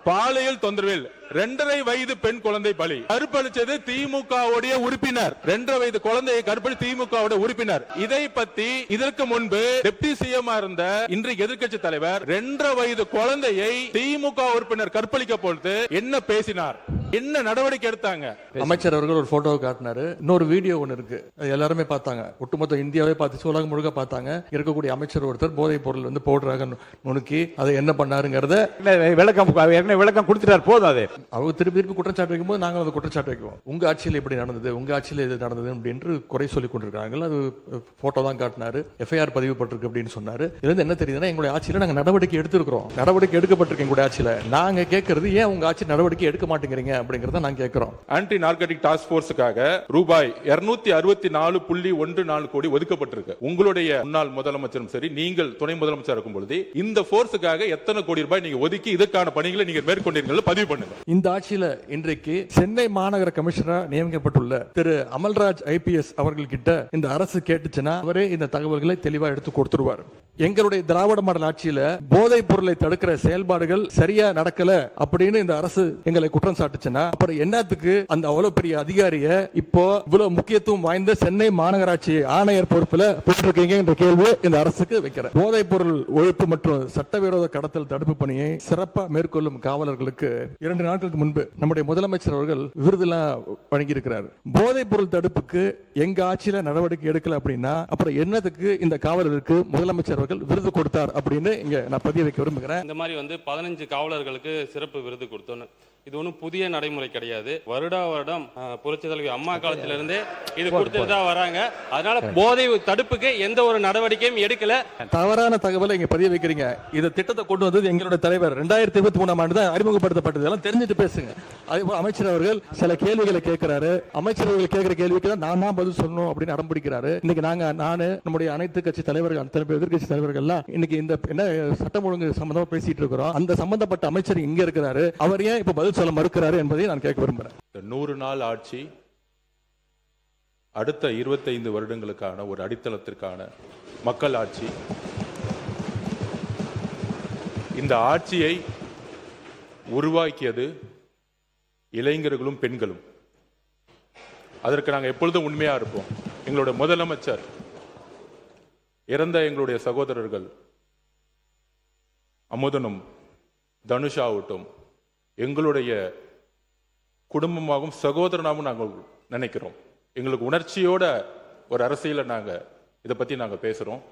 பாலியல் தொந்தரவில் 2.5 வயது பெண் குழந்தை பலி. கற்பழிச்சது திமுகவுடைய உறுப்பினர். 2.5 வயது குழந்தையை கற்பழி திமுகவுடைய உறுப்பினர். இதை பத்தி இதற்கு முன்பு டெப்டி சிஎம் இருந்த இன்றைக்கு எதிர்க்கட்சி தலைவர் 2.5 வயது குழந்தையை திமுக உறுப்பினர் கற்பழிக்க பொழுது என்ன பேசினார், என்ன நடவடிக்கை எடுத்தாங்க? அமைச்சர் அவர்கள் ஒரு போட்டோவை காட்டினாரு. இன்னொரு வீடியோ ஒன்னு இருக்கு, எல்லாருமே பார்த்தாங்க. ஒட்டுமொத்த இந்தியாவே பார்த்து உலகம் முழுக்க பார்த்தாங்க. இருக்கக்கூடிய அமைச்சர் ஒருத்தர் போதைப் பொருள் போடுறாங்க நுணுக்கி அதை என்ன பண்ணாருங்கிறத விளக்கம் கொடுத்துட்டார். போதும். அது அவங்க திருப்பி திருப்பி குற்றச்சாட்டு வைக்கும்போது நாங்கள் அதை குற்றச்சாட்டு வைக்குவோம். உங்க ஆட்சியில் எப்படி நடந்தது, உங்க ஆட்சியில் இது நடந்தது அப்படின்னு குறை சொல்லி கொண்டிருக்காங்க. அது போட்டோ தான் காட்டினாரு, எஃப்ஐஆர் பதிவு பட்டிருக்கு அப்படின்னு சொன்னாரு. இதுல இருந்து என்ன தெரியுதுன்னா, எங்களுடைய ஆட்சியில் நாங்கள் நடவடிக்கை எடுத்திருக்கிறோம், நடவடிக்கை எடுக்கப்பட்டிருக்கு எங்களுடைய ஆட்சியில். நாங்க கேட்கறது ஏன் உங்க ஆட்சி நடவடிக்கை எடுக்க மாட்டேங்கிறீங்க அப்படிங்கறத நான் கேட்கிறோம். ஆன்டி நார்கோட்டிக் டாஸ்க் போர்ஸுக்காக ரூபாய் 264.14 கோடி ஒதுக்கப்பட்டிருக்கு. உங்களுடைய முன்னாள் முதலமைச்சரும் சரி, நீங்கள் துணை முதலமைச்சர் இருக்கும் பொழுது இந்த போர்ஸுக்காக எத்தனை கோடி ரூபாய் நீங்க ஒதுக்கி இதற்கான பணிகளை நீங்க மேற்கொண்டீர்கள் பதிவு பண்ணுங்க. இந்த ஆட்சியில இன்றைக்கு சென்னை மாநகர கமிஷனராக நியமிக்கப்பட்டுள்ள திரு அமல்ராஜ் IPS அவர்கள் கிட்ட இந்த அரசு கேட்டுச்சுன்னா அவரே இந்த தகவல்களை தெளிவா எடுத்து கொடுத்துருவார். எங்களுடைய திராவிட மாடல் ஆட்சியில போதைப் பொருளை தடுக்கிற செயல்பாடுகள் சரியா நடக்கல அப்படின்னு இந்த அரசு எங்களை குற்றம் சாட்டுச்சுன்னா அப்புறம் என்னத்துக்கு அந்த அவ்வளவு பெரிய அதிகாரிய இப்போ இவ்வளவு முக்கியத்துவம் வாய்ந்த சென்னை மாநகராட்சி ஆணையர் பொறுப்புல போட்டிருக்கீங்க என்ற கேள்வி இந்த அரசுக்கு வைக்கிறேன். போதைப் பொருள் ஒழிப்பு மற்றும் சட்டவிரோத கடத்தல் தடுப்பு பணியை சிறப்பா மேற்கொள்ளும் காவலர்களுக்கு 2 நாட்களுக்கு முன்பு நம்முடைய முதலமைச்சர் அவர்கள் விருதுலாம் வழங்கி இருக்கிறார். போதைப் பொருள் தடுப்புக்கு எங்க ஆட்சியில நடவடிக்கை எடுக்கல அப்படின்னா அப்புறம் என்னத்துக்கு இந்த காவலர்களுக்கு முதலமைச்சர் அவர்கள் விருது கொடுத்தார் அப்படின்னு இங்க நான் பதிய வைக்க விரும்புகிறேன். இந்த மாதிரி 15 காவலர்களுக்கு சிறப்பு விருது கொடுத்தோன்னு இது ஒன்றும் புதிய நடைமுறை கிடையாது. வருடம் புரட்சி தலைவி அம்மா காலத்திலிருந்தே இது கொடுத்துட்டு தான் வராங்க. அதனால போதை தடுப்புக்கு எந்த ஒரு நடவடிக்கையும் எடுக்கல. தவறான தகவலை இங்க பதிய வைக்கிறீங்க. இந்த திட்டத்தை கொண்டு வந்தது எங்களுடைய தலைவர் 2023 ஆண்டு தான் அறிமுகப்படுத்தப்பட்டது. எல்லாம் தெரிஞ்சுட்டு பேசுங்க. அதேபோல் அமைச்சர் அவர்கள் சில கேள்விகளை கேட்கிறாரு. அமைச்சர் அவர்கள் கேட்கிற கேள்விக்கு தான் நான் பதில் சொல்லணும் அப்படின்னு அடம்பிடிக்கிறாரு. இன்னைக்கு நானு நம்முடைய அனைத்து கட்சி தலைவர்கள், எதிர்கட்சி தலைவர்கள் எல்லாம் இன்னைக்கு இந்த என்ன சட்டம் ஒழுங்கு சம்பந்தமா பேசிட்டு இருக்கிறோம். அந்த சம்பந்தப்பட்ட அமைச்சர் இங்க இருக்கிறாரு. அவர் ஏன் இப்ப பதில் சொல்ல மறுக்கிறாரு என்பதை நான் கேட்க விரும்புகிறேன். 100 நாள் ஆட்சி அடுத்த 25 வருடங்களுக்கான ஒரு அடித்தளத்திற்கான மக்கள் ஆட்சி. இந்த ஆட்சியை உருவாக்கியது இளைஞர்களும் பெண்களும். அதற்கு நாங்கள் எப்பொழுதும் உண்மையா இருப்போம். எங்களுடைய முதலமைச்சர் இறந்த எங்களுடைய சகோதரர்கள் அமுதனும் தனுஷாவட்டும் எங்களுடைய குடும்பமாகவும் சகோதரனாகவும் நாங்கள் நினைக்கிறோம். எங்களுக்கு உணர்ச்சியோட ஒரு அரசியல இதை பத்தி நாங்க பேசுறோம்.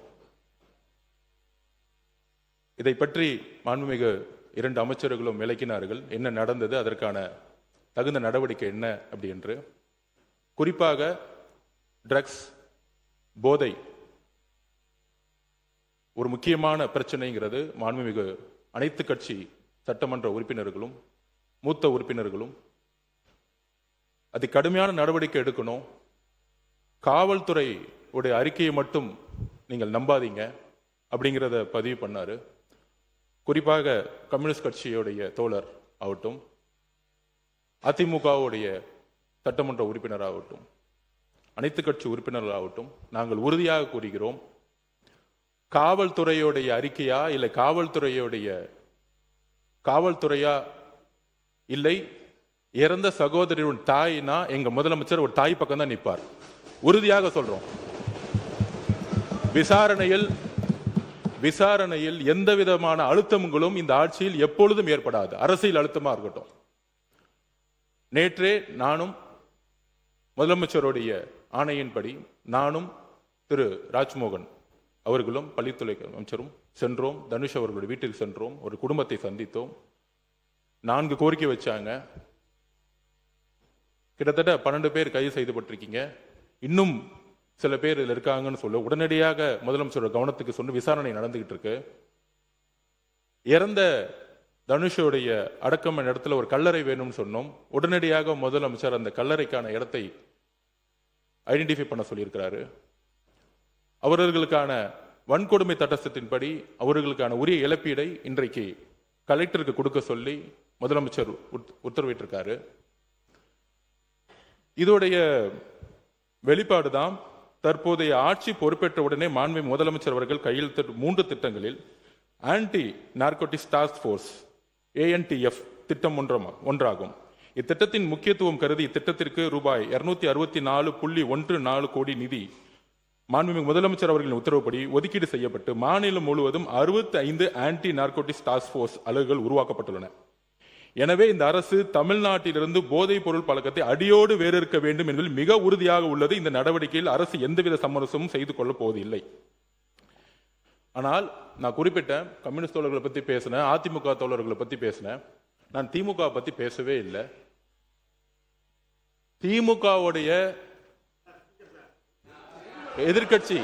இதை பற்றி மாண்புமிகு 2 அமைச்சர்களும் விளக்கினார்கள். என்ன நடந்தது, அதற்கான தகுந்த நடவடிக்கை என்ன அப்படி என்று. குறிப்பாக ட்ரக்ஸ், போதை ஒரு முக்கியமான பிரச்சனைங்கிறது மாண்புமிகு அனைத்து கட்சி சட்டமன்ற உறுப்பினர்களும் மூத்த உறுப்பினர்களும் அது கடுமையான நடவடிக்கை எடுக்கணும். காவல்துறை உடைய அறிக்கையை மட்டும் நீங்கள் நம்பாதீங்க அப்படிங்கிறத பதிவு பண்ணாரு. குறிப்பாக கம்யூனிஸ்ட் கட்சியுடைய தோழர் ஆகட்டும், அதிமுகவுடைய சட்டமன்ற உறுப்பினராகட்டும், அனைத்து கட்சி உறுப்பினர்களாகட்டும், நாங்கள் உறுதியாக கூறுகிறோம், காவல்துறையுடைய அறிக்கையா இல்லை காவல்துறையா இல்லை இறந்த சகோதரியின் தாய்னா எங்க முதலமைச்சர் ஒரு தாய் பக்கம் தான் நிற்பார். உறுதியாக சொல்றோம். விசாரணையில் எந்த விதமான அழுத்தங்களும் இந்த ஆட்சியில் எப்பொழுதும் ஏற்படாது. அரசியல் அழுத்தமா இருக்கட்டும். நேற்றே நானும் முதலமைச்சருடைய ஆணையின்படி நானும் திரு ராஜ்மோகன் அவர்களும் பள்ளித்துறை அமைச்சரும் சென்றோம். தனுஷ் அவர்களுடைய வீட்டுக்கு சென்றோம். ஒரு குடும்பத்தை சந்தித்தோம். 4 கோரிக்கை வச்சாங்க. கிட்டத்தட்ட 12 பேர் கைது செய்யப்பட்டிருக்கீங்க. இன்னும் சில பேர் இதில் இருக்காங்கன்னு சொல்ல உடனடியாக முதலமைச்சரோட கவனத்துக்கு சொன்ன விசாரணை நடந்துகிட்டு இருக்கு. இறந்த தனுஷோடைய அடக்கம் இடத்துல ஒரு கல்லறை வேணும்னு சொன்னோம். உடனடியாக முதலமைச்சர் அந்த கல்லறைக்கான இடத்தை ஐடென்டிஃபை பண்ண சொல்லியிருக்கிறாரு. அவர்களுக்கான வன்கொடுமை சட்டத்தின்படி அவர்களுக்கான உரிய இழப்பீடை இன்றைக்கு கலெக்டருக்கு கொடுக்க சொல்லி முதலமைச்சர் உத்தரவிட்டிருக்காரு. இதோடைய வெளிப்பாடுதான் தற்போதைய ஆட்சி பொறுப்பேற்ற உடனே மாண்புமிகு முதலமைச்சர் அவர்கள் கையெழுத்திட்ட 3 திட்டங்களில் anti narcotics task force ANTF திட்டம் ஒன்றாகும். இத்திட்டத்தின் முக்கியத்துவம் கருதி இத்திட்டத்திற்கு ரூபாய் 264.14 கோடி நிதி மாண்புமிகு முதலமைச்சர் அவர்களின் உத்தரவுப்படி ஒதுக்கீடு செய்யப்பட்டு மாநிலம் முழுவதும் 65 ஆன்டி நார்கோட்டிக்ஸ் டாஸ்க் போர்ஸ் அலகுகள் உருவாக்கப்பட்டுள்ளன. எனவே இந்த அரசு தமிழ்நாட்டிலிருந்து போதைப் பொருள் பழக்கத்தை அடியோடு வேறறுக்க வேண்டும் என்பதில் மிக உறுதியாக உள்ளது. இந்த நடவடிக்கையில் அரசு எந்தவித சமரசமும் செய்து கொள்ளப் போவதில்லை. ஆனால் நான் குறிப்பிட்ட கம்யூனிஸ்ட் தோழர்களை பத்தி பேசினேன், அதிமுக தோழர்களை பத்தி பேசினேன். நான் திமுக பத்தி பேசவே இல்லை. திமுகவுடைய எதிர்கட்சி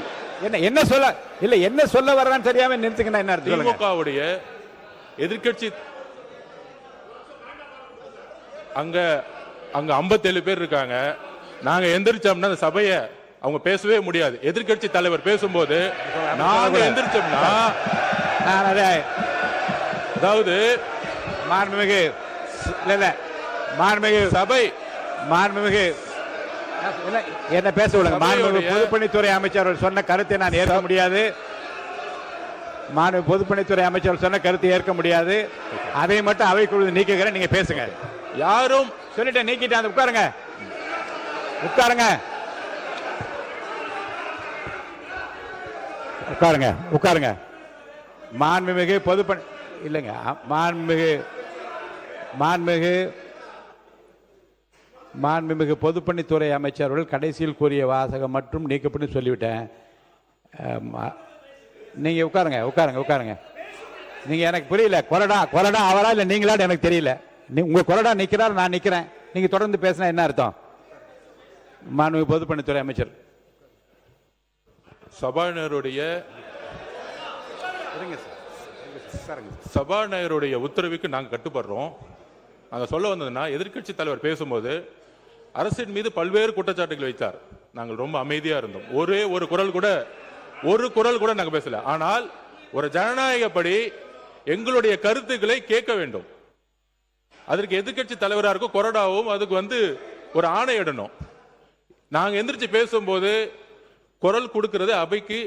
என்ன சொல்ல இல்ல என்ன சொல்ல வர்றான்னு தெரியாம நிறுத்துக்கணும். என்ன அர்த்தம்? திமுகவுடைய எதிர்கட்சி அங்க 57 பேர் இருக்காங்க. நாங்க எந்திரிச்சோம்னா அந்த சபையை அவங்க பேசவே முடியாது. எதிர்கட்சி தலைவர் பேசும்போது நாங்க எந்திரிச்சோம்னா அதாவது மாண்புமிகு மாண்புமிகு சபை மாண்புமிகு என்ன பேச விடுங்க. மாண்புமிகு பொதுப்பணித்துறை அமைச்சர் சொன்ன கருத்தை நான் ஏற்க முடியாது. மாண்புமிகு பொதுப்பணித்துறை அமைச்சர் சொன்ன கருத்தை ஏற்க முடியாது. அதை மட்டும் அவைக்குழு நீக்குகிறேன். நீங்க பேசுங்க. யாரும் சொல்லிட்டு நீக்கிட்டு உட்காருங்க உட்காருங்க உட்காருங்க உட்காருங்க. மாண்புமிகு பொதுப்பணி இல்லைங்க. மாண்புமிகு பொதுப்பணித்துறை அமைச்சர் அவர்கள் கடைசியில் கூறிய வாசகம் மற்றும் நீக்கப்பட்டு சொல்லிவிட்டேன். நீங்க உட்காருங்க உட்காருங்க உட்காருங்க. நீங்க எனக்கு புரியல. கொறடா அவரா இல்ல நீங்களா எனக்கு தெரியல. உங்க கொறடா நிக்கிறார், நான் நிக்கிறேன். நீங்க தொடர்ந்து பேசினா என்ன அர்த்தம்? மாண்புமிகு பொதுப்பணித்துறை அமைச்சர் சபாநாயகருடைய உத்தரவுக்கு நாங்கள் கட்டுப்படுறோம். நாங்கள் சொல்ல வந்ததுன்னா, எதிர்க்கட்சி தலைவர் பேசும்போது அரசின் மீது பல்வேறு குற்றச்சாட்டுகள் வைத்தார். நாங்கள் ரொம்ப அமைதியா இருந்தோம். ஒரு குரல் கூட நாங்கள் பேசல. ஆனால் ஒரு ஜனநாயகப்படி எங்களுடைய கருத்துக்களை கேட்க வேண்டும். அதற்கு எதிர்க்கட்சி தலைவராக இருக்கும் கொறடாவும் அதுக்கு ஒரு ஆணையிடணும். நாங்க எந்திரிச்சு பேசும்போது குரல் கொடுக்கிறது அவைக்கு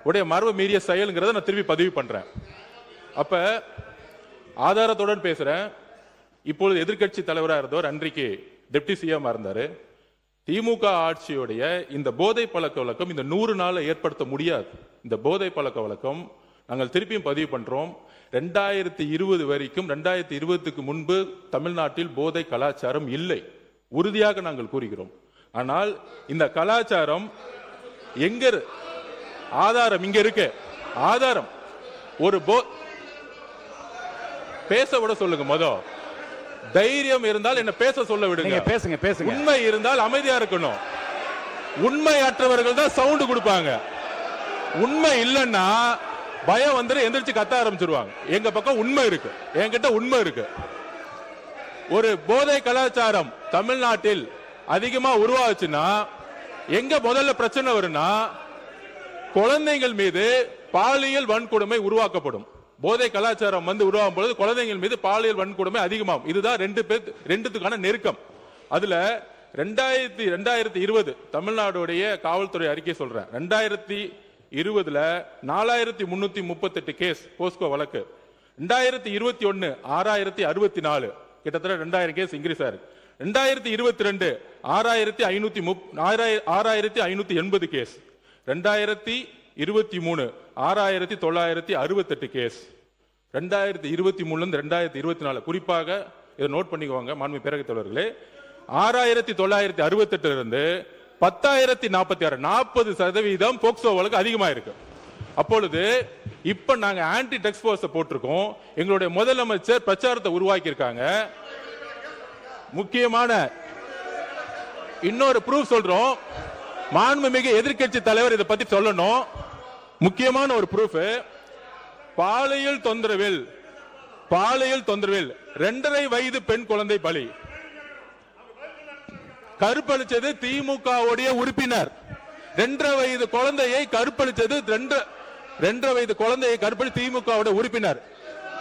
உடைய மரபு மீறிய செயல்ங்கிறத நான் திருப்பி பதிவு பண்றேன். அப்ப ஆதாரத்துடன் பேசுறேன். இப்பொழுது எதிர்க்கட்சி தலைவராக இருந்தவர் அன்றைக்கு டெப்டி சிஎம் இருந்தாரு. திமுக ஆட்சியுடைய இந்த போதை பழக்க வழக்கம் இந்த 100 நாளை ஏற்படுத்த முடியாது. இந்த போதை பழக்க வழக்கம் நாங்கள் திருப்பியும் பதிவு பண்றோம். 2020 வரைக்கும் 2020க்கு முன்பு தமிழ்நாட்டில் போதை கலாச்சாரம் இல்லை, உறுதியாக நாங்கள் கூறுகிறோம். ஆனால் இந்த கலாச்சாரம் எங்க ஆதாரம் இங்க இருக்கு. ஆதாரம் ஒரு பேச விட சொல்லுங்க. தைரியம் இருந்தால் என்ன பேச சொல்ல விடுங்க. பேசுங்க. உண்மை இருந்தால் அமைதியா இருக்கணும். உண்மையற்றவர்கள் தான் சவுண்ட் கொடுப்பாங்க. உண்மை இல்லைன்னா பயம் எந்திரிச்சு கத்த ஆரம்பிச்சிருவாங்க. எங்க பக்கம் உண்மை இருக்கு, என்கிட்ட உண்மை இருக்கு. ஒரு போதை கலாச்சாரம் தமிழ்நாட்டில் அதிகமா உருவாச்சுன்னா எங்க முதல்ல பிரச்சனை வரும்னா, குழந்தைகள் மீது பாலியல் வன்கொடுமை உருவாக்கப்படும். போதை கலாச்சாரம் உருவாகும் பொழுது குழந்தைகள் மீது பாலியல் வன்கொடுமை அதிகமாகும். இதுதான் ரெண்டுத்துக்கான நெருக்கம். அதுல 2020 தமிழ்நாடுடைய காவல்துறை அறிக்கை சொல்றேன். 2020 4338 கேஸ் போஸ்கோ வழக்கு. 2021 6064, கிட்டத்தட்ட 2000 கேஸ் இன்க்ரீஸ் ஆயிருக்கு. 2022 6580 கேஸ். 2023 6968 கேஸ். 2023 2024 குறிப்பாக இதை நோட் பண்ணிக்குவாங்க மாண்புமிகு பேரவைத் தலைவர்களே. 6968 இருந்து 10,046 40% போக்சோ வழக்கு அதிகமா இருக்கு. அப்பொழுது இப்ப நாங்க ஆன்டி ட்ரக்ஸ் போர்ஸ் போட்டிருக்கோம். எங்களுடைய முதலமைச்சர் பிரச்சாரத்தை உருவாக்கி இருக்காங்க. முக்கியமான இன்னொரு ப்ரூஃப் சொல்றோம். மாண்புமிகு எதிர்க்கட்சி தலைவர் இதை பத்தி சொல்லணும். முக்கியமான ஒரு ப்ரூஃப், பாலியல் தொந்தரவில் 2.5 வயது பெண் குழந்தை பலி. கற்பழிச்சது திமுக உறுப்பினர். 2.5 வயது குழந்தையை கற்பழிச்சது 2.5 வயது குழந்தையை கற்பழி திமுக உறுப்பினர்.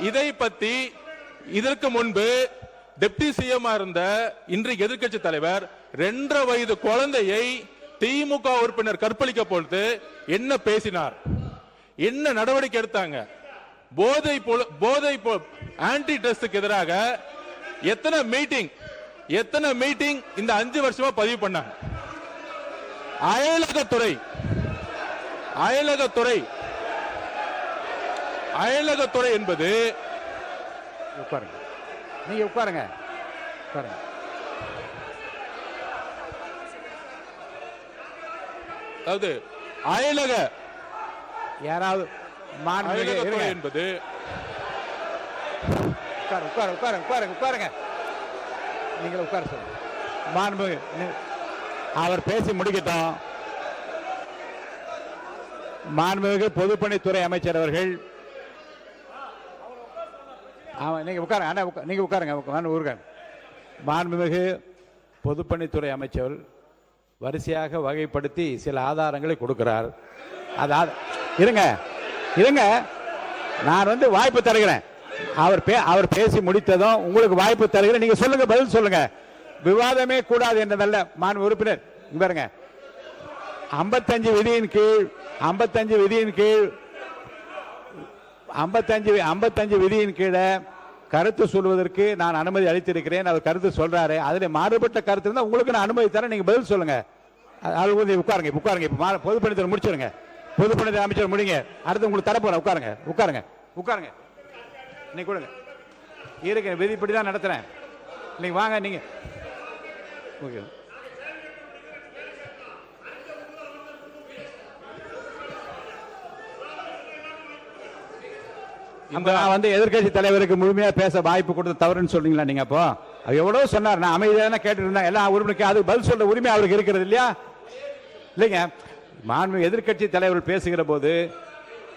இதை பத்தி இதற்கு முன்பு டெப்டி சிஎம் இருந்த இன்றைக்கு எதிர்க்கட்சி தலைவர் 2.5 வயது குழந்தையை திமுக உறுப்பினர் கற்பழிக்க பொழுது என்ன பேசினார், என்ன நடவடிக்கை எடுத்தாங்க? போதை ஆன்டி ட்ரக்ஸுக்கு எதிராக எத்தனை மீட்டிங் இந்த 5 வருஷமா பதிவு பண்ணாங்க. அயலகத்துறை என்பது உட்காருங்க, நீங்க உட்காருங்க. அதாவது யாராவது அயலகத்துறை என்பது உட்காருங்க. நீங்க உட்கார சொல்லுங்க. மாண்புமிகு அவர் பேசி முடிக்கட்டும். மாண்புமிகு பொதுப்பணித்துறை அமைச்சர் அவர்கள் நீங்க உட்காருங்க. நீங்க உட்காருங்க. மாண்புமிகு பொதுப்பணித்துறை அமைச்சர் வரிசையாக வகைப்படுத்தி சில ஆதாரங்களை கொடுக்கிறார். இருங்க, நான் வாய்ப்பு தருகிறேன். அவர் பேசி முடித்ததும் உங்களுக்கு வாய்ப்பு தருகிறேன். நீங்க சொல்லுங்க, பதில் சொல்லுங்க. விவாதமே கூடாது என்றதல்ல. மாண்பு உறுப்பினர் பாருங்க, 55 விதியின் கீழே கருத்து சொல்வதற்கு நான் அனுமதி அளித்திருக்கிறேன். அவர் கருத்து சொல்றாரு. அதில் மாறுபட்ட கருத்து இருந்தால் உங்களுக்கு நான் அனுமதி தரேன். நீங்க பதில் சொல்லுங்க. உட்காருங்க. இப்ப பொதுப்பணித்துறை முடிச்சிருங்க. பொதுப்பணித்துறை அமைச்சர் முடிங்க. அடுத்து உங்களுக்கு தரப்போறேன். உட்காருங்க. நீங்க கொடுங்க. இருக்க விதிப்படி தான் நடத்துறேன். நீங்க வாங்க. நீங்க ஓகே. நான் எதிர்கட்சி தலைவருக்கு முழுமையா பேச வாய்ப்பு கொடுத்து தவறுன்னு சொல்றீங்களா? நீங்க அப்போ எவ்வளவு சொன்னார். நான் அமைதியான கேட்டு இருந்தேன். எல்லா உரிமைக்கு அது பதில் சொல்ற உரிமை அவருக்கு இருக்கிறது இல்லையா? இல்லைங்க. மாண்பு எதிர்கட்சி தலைவர் பேசுகிற போது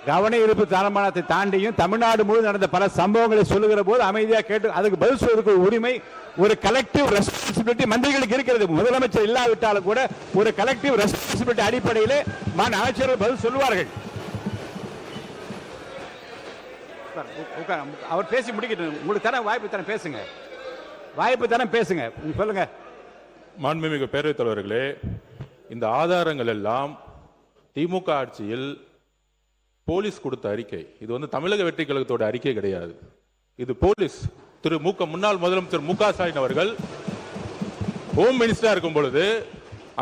கவன ஈர்ப்பு தீர்மானத்தை தாண்டியும் தமிழ்நாடு முழு நடந்த பல சம்பவங்களை சொல்லுகிற போது அமைதியா கேட்டு அதுக்கு பதில் சொல்வதற்கு உரிமை, ஒரு கலெக்டிவ் ரெஸ்பான்சிபிலிட்டி மந்திரிகளுக்கு இருக்கிறது. முதலமைச்சர் இல்லாவிட்டாலும் கூட ஒரு கலெக்டிவ் ரெஸ்பான்சிபிலிட்டி அடிப்படையில் அமைச்சர்கள் பதில் சொல்லுவார்கள். அவர் பேசி முடிக்கட்டும். உங்களுக்கு தர வாய்ப்பு தர பேசுங்க. சொல்லுங்க. மாண்புமிகு பேரவைத் தலைவர்களே, இந்த ஆதாரங்கள் எல்லாம் திமுக ஆட்சியில் போலீஸ் கொடுத்த அறிக்கை. இது தமிழக வெற்றி கழகத்தோட அறிக்கை கிடையாது. இது போலீஸ் முன்னாள் முதலமைச்சர் மு க ஸ்டாலின் அவர்கள் ஹோம் மினிஸ்டரா இருக்கும் பொழுது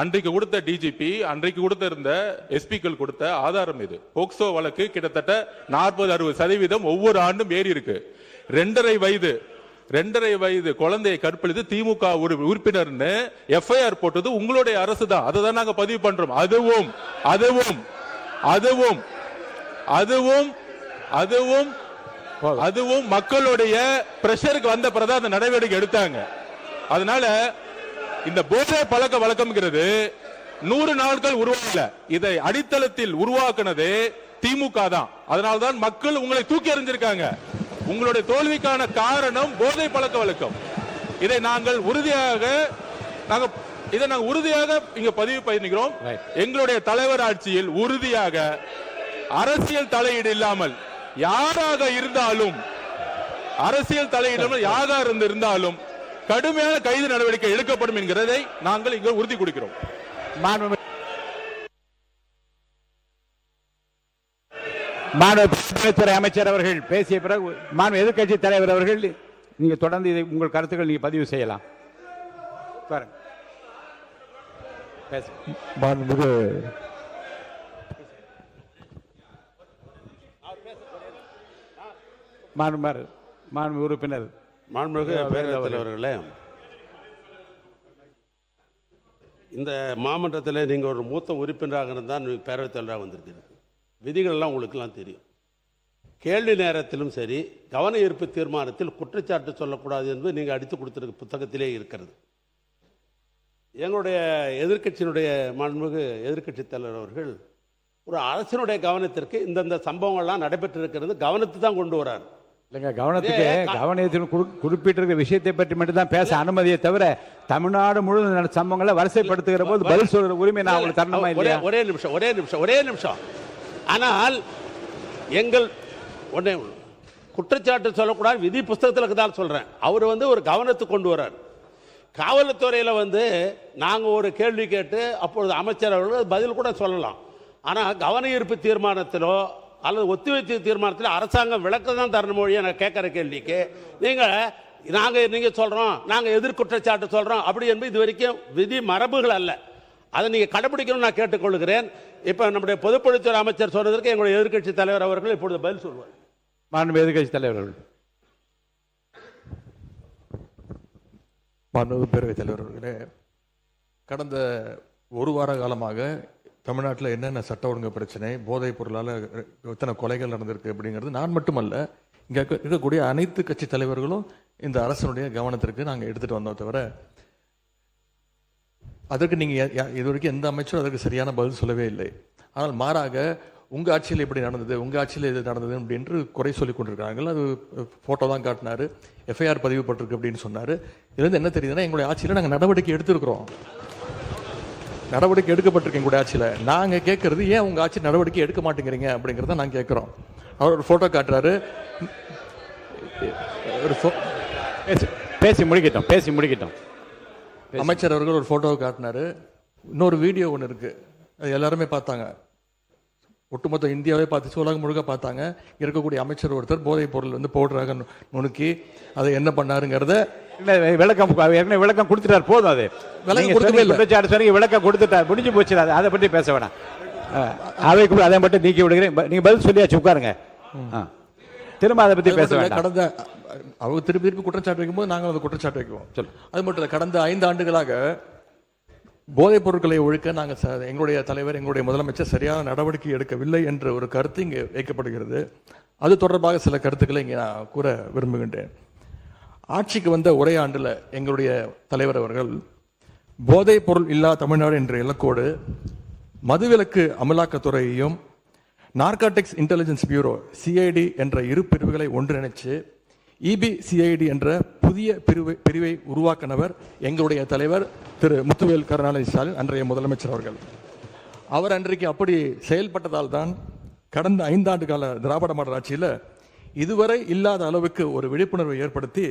அன்றைக்கு கொடுத்த டிஜிபி, அன்றைக்கு கொடுத்திருந்த எஸ்பிக்கள் கொடுத்த ஆதாரம். இது போக்சோ வழக்கு கிட்டத்தட்ட 40-60% ஒவ்வொரு ஆண்டும் ஏறி இருக்கு. 2.5 வயது குழந்தையை கற்பழித்து திமுக உறுப்பினர்னு எஃப்ஐஆர் போட்டது உங்களுடைய அரசு தான். அதை தான் நாங்க பதிவு பண்றோம். அதுவும் மக்களுடைய பிரஷருக்கு வந்த பிறகு அந்த நடவடிக்கை எடுத்தாங்க. அதனால இந்த போதை பழக்க வழக்கம்ங்கிறது 100 நாட்கள் உருவாக்கல. இதை அடித்தளத்தில் உருவாக்குனதே திமுக தான். அதனால்தான் மக்கள் உங்களை தூக்கி எறிஞ்சிருக்காங்க. உங்களுடைய தோல்விக்கான காரணம் போதை பழக்க வழக்கம். இதை நாங்கள் உறுதியாக இங்க பதிவு பண்ணிக்கிறோம். எங்களுடைய தலைவர் ஆட்சியில் உறுதியாக அரசியல் தலையீடு இல்லாமல் யாராக இருந்தாலும் கடுமையான கைது நடவடிக்கை எடுக்கப்படும் என்கிறதை நாங்கள் இங்கு உறுதி கொடுக்கிறோம். மாநிலத்துறை அமைச்சர் அவர்கள் பேசிய பிறகு மாநில எதிர்கட்சி தலைவர் அவர்கள் நீங்க தொடர்ந்து இதை உங்கள் கருத்துக்கள் நீங்க பதிவு செய்யலாம். மாண்பு உறுப்பினர் மாண்புமிகு பேரவைத் தலைவர்களே, இந்த மாமன்றத்தில் நீங்கள் ஒரு மூத்த உறுப்பினராக இருந்தால் பேரவைத் தலைவராக வந்திருக்கிறீர்கள். விதிகளெல்லாம் உங்களுக்கெல்லாம் தெரியும். கேள்வி நேரத்திலும் சரி, கவன ஈர்ப்பு தீர்மானத்தில் குற்றச்சாட்டு சொல்லக்கூடாது என்று நீங்கள் அடித்து கொடுத்திருக்க புத்தகத்திலே இருக்கிறது. எங்களுடைய எதிர்க்கட்சியினுடைய மாண்புமிகு எதிர்க்கட்சி தலைவர் அவர்கள் ஒரு அரசினுடைய கவனத்திற்கு இந்தந்த சம்பவங்கள்லாம் நடைபெற்றிருக்கிறது கவனத்தை தான் கொண்டு வரார். இல்லைங்க, கவனத்தில் குறிப்பிட்டிருக்கிற விஷயத்தை பற்றி மட்டும்தான் பேச அனுமதியை தவிர தமிழ்நாடு முழு சம்பவங்களை வரிசைப்படுத்துகிற போது பதில் சொல்ற உரிமை நான் உங்களுக்கு தரணுமா இல்லையா? ஒரே நிமிஷம். ஆனால் எங்கள் குற்றச்சாட்டு சொல்லக்கூடாது, விதி புஸ்தகத்தில் தான் சொல்றேன். அவர் ஒரு கவனத்துக்கு கொண்டு வர்றார். காவல்துறையில் நாங்கள் ஒரு கேள்வி கேட்டு அப்பொழுது அமைச்சர் அவர்கள் பதில் கூட சொல்லலாம். ஆனால் கவன ஈர்ப்பு தீர்மானத்திலோ அல்லது ஒத்திவைப்பு தீர்மானத்தில் அரசாங்கம் விளக்கம் தான் தரணும் மொழியை நான் கேட்குற கேள்விக்கு நீங்கள் நீங்க சொல்றோம், நாங்க எதிர்குற்றச்சாட்டு சொல்றோம் அப்படி என்பது இது வரைக்கும் விதி மரபுகள் அல்ல. அதை நீங்க கடைபிடிக்கணும் நான் கேட்டுக்கொள்கிறேன். இப்ப நம்முடைய பொதுப்பணித்துறை அமைச்சர் சொன்னதற்கு எங்களுடைய எதிர்க்கட்சி தலைவர் அவர்கள் இப்பொழுது பதில் சொல்வார். மாண்பு எதிர்க்கட்சி தலைவர்கள். மாண்புமிகு பேரவைத் தலைவர் அவர்களே, கடந்த ஒரு வார காலமாக தமிழ்நாட்டில் என்னென்ன சட்ட ஒழுங்கு பிரச்சனை, போதைப் பொருளால் எத்தனை கொலைகள் நடந்திருக்கு அப்படிங்கிறது நான் மட்டுமல்ல, இங்கே இருக்கக்கூடிய அனைத்து கட்சி தலைவர்களும் இந்த அரசனுடைய கவனத்திற்கு நாங்கள் எடுத்துகிட்டு வந்தோம். தவிர அதற்கு நீங்கள் இது வரைக்கும் எந்த அமைச்சரும் அதற்கு சரியான பதில் சொல்லவே இல்லை. ஆனால் மாறாக உங்கள் ஆட்சியில் எப்படி நடந்தது, உங்கள் ஆட்சியில் இது நடந்தது அப்படின்னு குறை சொல்லி கொண்டிருக்காங்க. அது ஃபோட்டோ தான் காட்டினார், எஃப்ஐஆர் பதிவு பட்டிருக்கு அப்படின்னு சொன்னார். இதுலேருந்து என்ன தெரியுதுன்னா, எங்களுடைய ஆட்சியில் நாங்கள் நடவடிக்கை எடுத்திருக்கிறோம், நடவடிக்கை எடுக்கப்பட்டிருக்கு எங்களுடைய ஆட்சியில். நாங்கள் கேட்கறது ஏன் உங்கள் ஆட்சி நடவடிக்கை எடுக்க மாட்டேங்கிறீங்க அப்படிங்கிறத நாங்கள் கேட்குறோம். அவர் ஒரு ஃபோட்டோ காட்டுறாரு, பேசி முடிக்கட்டும். அமைச்சர் அவர்கள் ஒரு ஃபோட்டோவை காட்டினாரு. இன்னொரு வீடியோ ஒன்று இருக்கு, அது எல்லாருமே பார்த்தாங்க, ஒட்டுமொத்த இந்தியாவே பார்த்துச்சு, உலகம் முழுக்க பார்த்தாங்க. இருக்கக்கூடிய அமைச்சர் ஒருத்தர் போதைப் பொருள் வந்து பவுடராக நுணுக்கி அதை என்ன பண்ணாருங்கிறத விளக்கம் கொடுத்துட்டார். போதும், அது விளக்கம் கொடுத்துட்டார், முடிஞ்சு போச்சு. அதை பற்றி பேச வேணாம். அவைக்கு அதை மட்டும் நீக்கி விடுகிறேன். நீங்க பதில் சொல்லியாச்சு, உட்காருங்க. திரும்ப அதை பற்றி பேச வேண்டாம். கடந்த அவங்க திருப்பி குற்றச்சாட்டு வைக்கும்போது நாங்கள் வந்து குற்றச்சாட்டு வைக்குவோம். அது மட்டும் இல்லை, கடந்த 5 ஆண்டுகளாக போதைப் பொருட்களை ஒழிக்க நாங்கள் எங்களுடைய தலைவர், எங்களுடைய முதலமைச்சர் சரியான நடவடிக்கை எடுக்கவில்லை என்ற ஒரு கருத்து இங்கே வைக்கப்படுகிறது. அது தொடர்பாக சில கருத்துக்களை இங்கே நான் கூற விரும்புகின்றேன். ஆட்சிக்கு வந்த ஒரே ஆண்டில் எங்களுடைய தலைவர் அவர்கள் போதைப் பொருள் இல்லா தமிழ்நாடு என்ற இலக்கோடு மதுவிலக்கு அமலாக்கத்துறையையும் நார்காட்டிக்ஸ் இன்டெலிஜென்ஸ் பியூரோ சிஐடி என்ற இரு பிரிவுகளை ஒன்றிணைச்சு இபிசிஐடி என்ற புதிய பிரிவை உருவாக்கினவர் எங்களுடைய தலைவர் திரு முத்துவேல் கருணாநிதி ஸ்டாலின், அன்றைய முதலமைச்சர் அவர்கள். அவர் அன்றைக்கு அப்படி செயல்பட்டதால் தான் கடந்த 5 ஆண்டு கால திராவிட மாடல் ஆட்சியில் இதுவரை இல்லாத அளவுக்கு ஒரு விழிப்புணர்வை ஏற்படுத்தி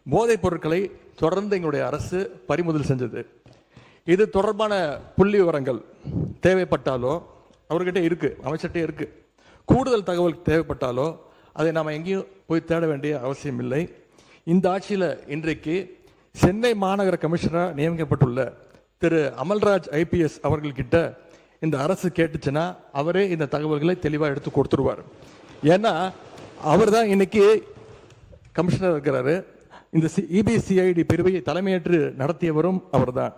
போதைப் பொருட்களை தொடர்ந்து எங்களுடைய அரசு பறிமுதல் செஞ்சது. இது தொடர்பான புள்ளி விவரங்கள் தேவைப்பட்டாலோ அவர்கிட்ட இருக்கு, அமைச்சர்கிட்ட இருக்கு. கூடுதல் தகவல் தேவைப்பட்டாலோ அதை நாம் எங்கேயும் போய் தேட வேண்டிய அவசியம் இல்லை. இந்த ஆட்சியில் இன்றைக்கு சென்னை மாநகர கமிஷனராக நியமிக்கப்பட்டுள்ள திரு அமல்ராஜ் IPS அவர்கள்கிட்ட இந்த அரசு கேட்டுச்சுன்னா அவரே இந்த தகவல்களை தெளிவாக எடுத்து கொடுத்துருவார். ஏன்னா அவர் தான் இன்னைக்கு கமிஷனர் இருக்கிறாரு. இந்த EBCID பிரிவை தலைமையேற்று நடத்தியவரும் அவர் தான்.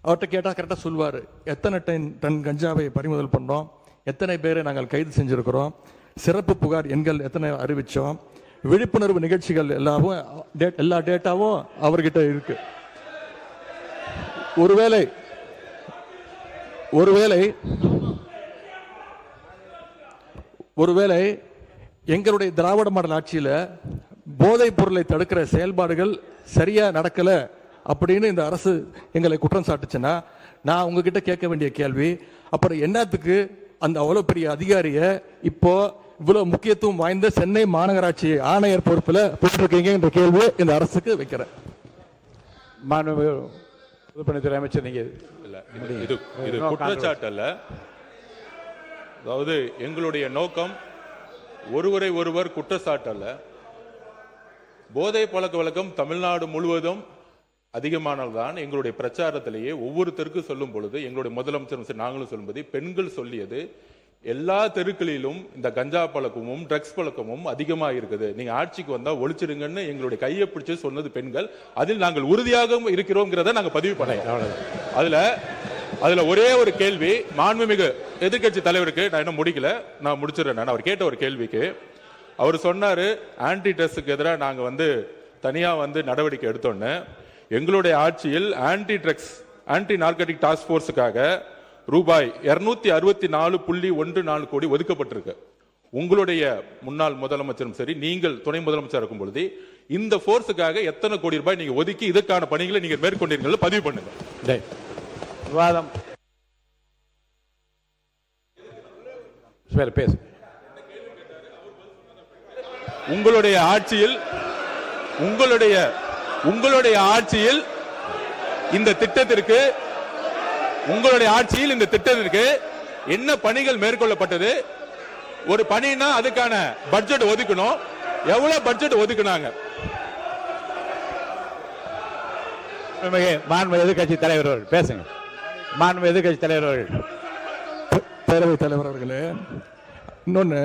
அவர்கிட்ட கேட்டால் கரெக்டாக சொல்வார், எத்தனை டன் கஞ்சாவை பறிமுதல் பண்ணோம், எத்தனை பேரை நாங்கள் கைது செஞ்சுருக்கிறோம், சிறப்பு புகார் எண்கள் எத்தனை அறிவித்தோம், விழிப்புணர்வு நிகழ்ச்சிகள் எல்லா டேட்டாவும் அவர்கிட்ட இருக்கு. ஒருவேளை எங்களுடைய திராவிட மாடல் ஆட்சியில் போதைப் பொருளை தடுக்கிற செயல்பாடுகள் சரியா நடக்கல அப்படின்னு இந்த அரசு எங்களை குற்றம் சாட்டுச்சுன்னா நான் உங்ககிட்ட கேட்க வேண்டிய கேள்வி, அப்புறம் என்னத்துக்கு அந்த அவ்வளவு பெரிய அதிகாரிய இப்போ இவ்வளவு முக்கியத்துவம் வாய்ந்த சென்னை மாநகராட்சி ஆணையர் பொறுப்புல போட்டிருக்கீங்க என்ற கேள்வியை இந்த அரசுக்கு வைக்கிறேன். பொதுப்பணித்துறை அமைச்சர், நீங்க இது குற்றச்சாட்டு அல்ல. அதாவது எங்களுடைய நோக்கம் ஒருவரை ஒருவர் குற்றச்சாட்டு அல்ல. போதை பழக்க வழக்கம் தமிழ்நாடு முழுவதும் அதிகமானதுதான். எங்களுடைய பிரச்சாரத்திலேயே ஒவ்வொருத்தருக்கும் சொல்லும் பொழுது எங்களுடைய முதலமைச்சர் நாங்களும் சொல்லும்போது பெண்கள் சொல்லியது, எல்லா தெருக்களிலும் இந்த கஞ்சா பழக்கமும் ட்ரக்ஸ் பழக்கமும் அதிகமா இருக்குது, நீங்க ஆட்சிக்கு வந்தா ஒழிச்சிடுங்கன்னு எங்களுடைய கையை பிடிச்சு சொன்னது பெண்கள். அதில் நாங்கள் உறுதியாக இருக்கிறோங்கிறத நாங்க பதிவு பண்ணோம். அதுல ஒரே ஒரு கேள்வி மாண்புமிகு எதிர்க்கட்சி தலைவருக்கு, நான் இன்னும் முடிக்கல, நான் முடிச்சிடறேன். அவர் கேட்ட ஒரு கேள்விக்கு அவர் சொன்னாரு, ஆன்டி ட்ரக்ஸுக்கு எதிராக நாங்க தனியா நடவடிக்கை எடுத்தோன்னு. எங்களுடைய ஆட்சியில் anti drugs anti narcotic task போர்ஸுக்காக ரூபாய் 264.14 கோடி ஒதுக்கப்பட்டிருக்கு. உங்களுடைய முன்னாள் முதலமைச்சரும் சரி, நீங்கள் துணை முதலமைச்சர் இருக்கும் பொழுது இந்த போர்ஸுக்காக எத்தனை கோடி ரூபாய் நீங்க ஒதுக்கி இதற்கான பணிகளை நீங்க மேற்கொண்டீர்கள் பதிவு பண்ணுங்க. விவாதம் பேசு. உங்களுடைய ஆட்சியில் இந்த திட்டத்திற்கு என்ன பணிகள் மேற்கொள்ளப்பட்டது? ஒரு பணினா அதுக்கான பட்ஜெட் ஒதுக்கணும். எவ்வளவு பட்ஜெட் ஒதுக்குனாங்க? மாண்பு எதிர்கட்சி தலைவர் அவர்கள் பேசுங்க. மாண்பு எதிர்கட்சி தலைவர் அவர்கள். பேரவைத் தலைவர் அவர்களே, இன்னொன்று,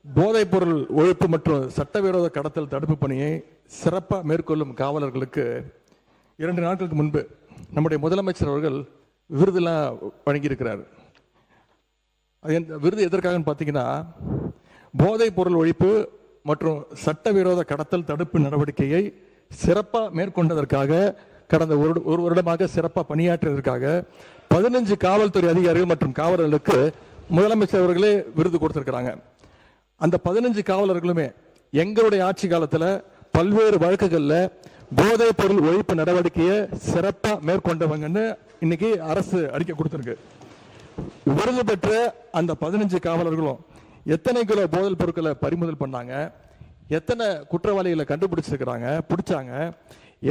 போதைப் பொருள் ஒழிப்பு மற்றும் சட்டவிரோத கடத்தல் தடுப்பு பணியை சிறப்பாக மேற்கொள்ளும் காவலர்களுக்கு 2 நாட்களுக்கு முன்பு நம்முடைய முதலமைச்சர் அவர்கள் விருதெல்லாம் வழங்கியிருக்கிறார். அது விருது எதற்காகன்னு பார்த்தீங்கன்னா, போதைப் பொருள் ஒழிப்பு மற்றும் சட்டவிரோத கடத்தல் தடுப்பு நடவடிக்கையை சிறப்பாக மேற்கொண்டதற்காக, கடந்த ஒரு வருடமாக சிறப்பாக பணியாற்றியதற்காக 15 காவல்துறை அதிகாரிகள் மற்றும் காவலர்களுக்கு முதலமைச்சர் அவர்களே விருது கொடுத்திருக்கிறாங்க. அந்த 15 காவலர்களுமே எங்களுடைய ஆட்சி காலத்தில் பல்வேறு வழக்குகளில் போதைப் பொருள் ஒழிப்பு நடவடிக்கையை சிறப்பாக மேற்கொண்டவங்கன்னு இன்னைக்கு அரசு அறிக்கை கொடுத்திருக்கு. விருது பெற்ற அந்த 15 காவலர்களும் எத்தனை கிலோ போதைப் பொருட்களை பறிமுதல் பண்ணாங்க, எத்தனை குற்றவாளிகளை கண்டுபிடிச்சிருக்கிறாங்க, பிடிச்சாங்க,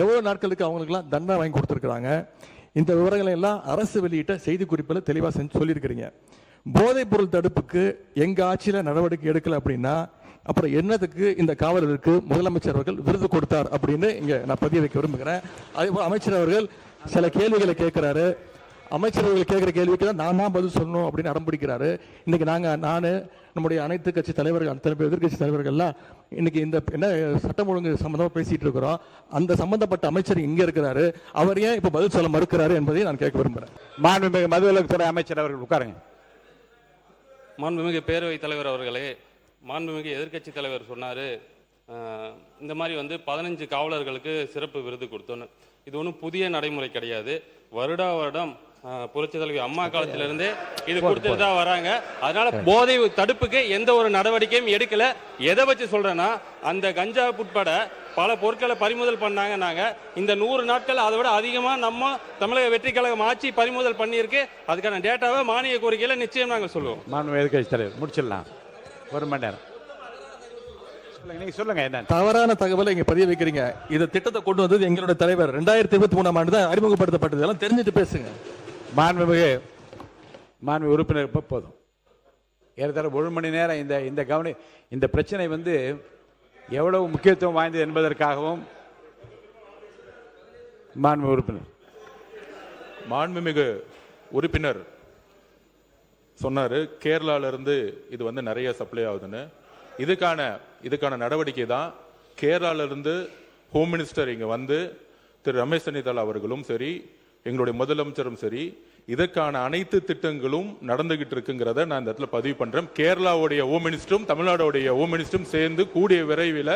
எவ்வளவு நாட்களுக்கு அவங்களுக்குலாம் தண்டனை வாங்கி கொடுத்துருக்காங்க, இந்த விவரங்களை எல்லாம் அரசு வெளியிட்ட செய்தி குறிப்பில் தெளிவாக சொல்லியிருக்கிறீங்க. போதைப் பொருள் தடுப்புக்கு எங்க ஆட்சியில் நடவடிக்கை எடுக்கல அப்படின்னா அப்புறம் என்னதுக்கு இந்த காவலருக்கு முதலமைச்சர் அவர்கள் விருது கொடுத்தார் அப்படின்னு இங்க நான் பதிய வைக்க விரும்புகிறேன். அதேபோல் அமைச்சர் அவர்கள் சில கேள்விகளை கேட்கிறாரு. அமைச்சர் அவர்கள் கேட்கிற கேள்விக்கு தான் நான் தான் பதில் சொல்லணும் அப்படின்னு அடம்பிடிக்கிறாரு. இன்னைக்கு நான் நம்முடைய அனைத்து கட்சி தலைவர்கள், அத்தனை பேர் எதிர்கட்சி தலைவர்கள்லாம் இன்னைக்கு இந்த என்ன சட்டம் ஒழுங்கு சம்பந்தமா பேசிட்டு இருக்கிறோம், அந்த சம்பந்தப்பட்ட அமைச்சர் இங்க இருக்கிறாரு, அவர் ஏன் இப்ப பதில் சொல்ல மறுக்கிறாரு என்பதை நான் கேட்க விரும்புகிறேன். மாண்புமிகு மதுவிலக்குத்துறை அமைச்சர் அவர்கள் உட்காருங்க. மாண்புமிகு பேரவைத் தலைவர் அவர்களே, மாண்புமிகு எதிர்க்கட்சி தலைவர் சொன்னார் இந்த மாதிரி 15 காவலர்களுக்கு சிறப்பு விருது கொடுத்தோன்னு. இது ஒன்றும் புதிய நடைமுறை கிடையாது. வருடம் புரட்சி தலைவி அம்மா காலத்திலிருந்தே இது கொடுத்துட்டு தான் வராங்க. அதனால போதை தடுப்புக்கு எந்த ஒரு நடவடிக்கையும் எடுக்கல. எதை வச்சு சொல்றேன்னா, அந்த கஞ்சா உட்பட பல பொருட்களை பறிமுதல் பண்ணாங்க. நாங்க இந்த 100 நாட்கள் அதை விட அதிகமா நம்ம தமிழக வெற்றி கழகம் ஆட்சி பறிமுதல் பண்ணியிருக்கு. அதுக்கான டேட்டாவை மானிய கோரிக்கையில நிச்சயம் நாங்கள் சொல்லுவோம். மாண்பு எதிர்க்கட்சி தலைவர் முடிச்சிடலாம். 1 மணி நேரம் நீங்க சொல்லுங்க. என்ன தவறான தகவலை இங்க பதிய வைக்கிறீங்க? இந்த திட்டத்தை கொண்டு வந்தது எங்களுடைய தலைவர் 2023ஆம் ஆண்டு தான் அறிமுகப்படுத்தப்பட்டது. எல்லாம் தெரிஞ்சுட்டு பேசுங்க. மாண்புமிகு உறுப்பினர் இப்போ போதும். ஏறத்தாழ 1 மணி நேரம் இந்த பிரச்சனை எவ்வளவு முக்கியத்துவம் வாய்ந்தது என்பதற்காகவும் மாண்புமிகு உறுப்பினர் சொன்னாரு கேரளால இருந்து இது நிறைய சப்ளை ஆகுதுன்னு. இதுக்கான நடவடிக்கை தான் கேரளால இருந்து ஹோம் மினிஸ்டர் இங்க திரு ரமேஷ் சென்னிதால் அவர்களும் சரி, எங்களுடைய முதலமைச்சரும் சரி, இதற்கான அனைத்து திட்டங்களும் நடந்துகிட்டு இருக்குங்கிறத நான் இந்த இடத்துல பதிவு பண்றேன். கேரளாவுடைய ஹோம் மினிஸ்டரும் தமிழ்நாடுடைய ஹோம் மினிஸ்டரும் சேர்ந்து கூடிய விரைவில்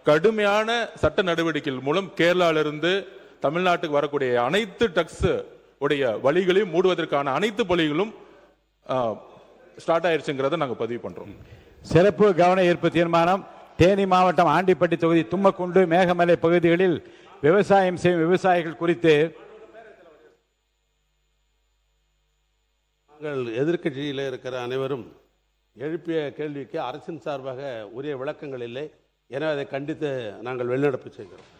கடுமையான சட்ட நடவடிக்கைகள் மூலம் கேரளால இருந்து தமிழ்நாட்டுக்கு வரக்கூடிய அனைத்து டக்ஸ் உடைய வழிகளையும் மூடுவதற்கான அனைத்து பணிகளும் ஸ்டார்ட் ஆயிருச்சுங்கிறத நாங்க பதிவு பண்றோம். சிறப்பு கவன ஈர்ப்பு தீர்மானம். தேனி மாவட்டம் ஆண்டிப்பட்டி தொகுதி தும்மக்குண்டு மேகமலை பகுதிகளில் விவசாயம் செய்யும் விவசாயிகள் குறித்து நாங்கள் எதிர்க்கட்சியில் இருக்கிற அனைவரும் எழுப்பிய கேள்விக்கு அரசின் சார்பாக உரிய விளக்கங்கள் இல்லை. எனவே அதை கண்டித்து நாங்கள் வெளிநடப்பு செய்கிறோம்.